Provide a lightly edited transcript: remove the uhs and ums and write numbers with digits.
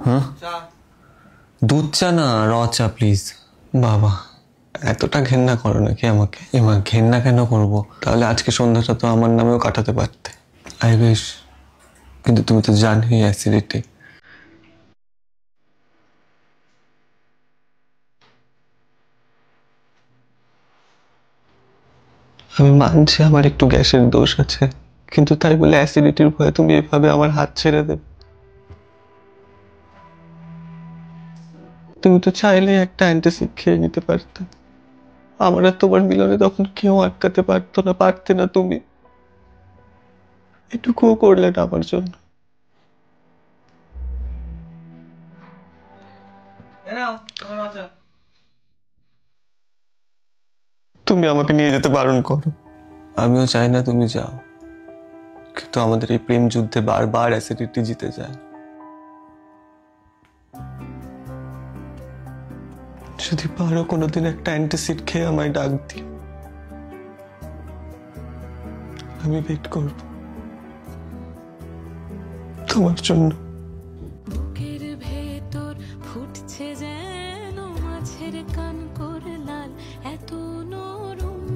হ্যাঁ, দুধ চা না, র চা প্লিজ। বাবা, এতটা ঘেন্না করো নাকি আমাকে? এমা, ঘেন্না কেন করবো? তাহলে আজকে সন্ধ্যাটা তো আমার নামেও কাটাতে পারতে। আই বেশ, কিন্তু তুমি তো জানোই অ্যাসিডিটি। আমি মানছি আমার একটু গ্যাসের দোষ আছে, কিন্তু তাই বলে অ্যাসিডিটির ভয়ে তুমি এভাবে আমার হাত ছেড়ে দেবে? তুমি তো চাইলে একটা অ্যান্টাসিড খেয়ে নিতে পারতে। আমার আর তোমার মিলনে তখন কেউ আটকাতে পারতো না, পারতে না তুমি। এটুকুও করলে না আমার জন্য। তুমি আমাকে নিয়ে যেতে বারণ করো, আমিও চাই না তুমি যাও, কিন্তু আমাদের এই প্রেম যুদ্ধে বারবার অ্যাসিডিটি জিতে যায়। যদি পারো কোনোদিন একটা অ্যান্টাসিড খেয়ে আমায় ডাক দিও, আমি ওয়েট করব তোমার জন্য। বুকের ভেতর ফুটছে যেন মাছের কান করে।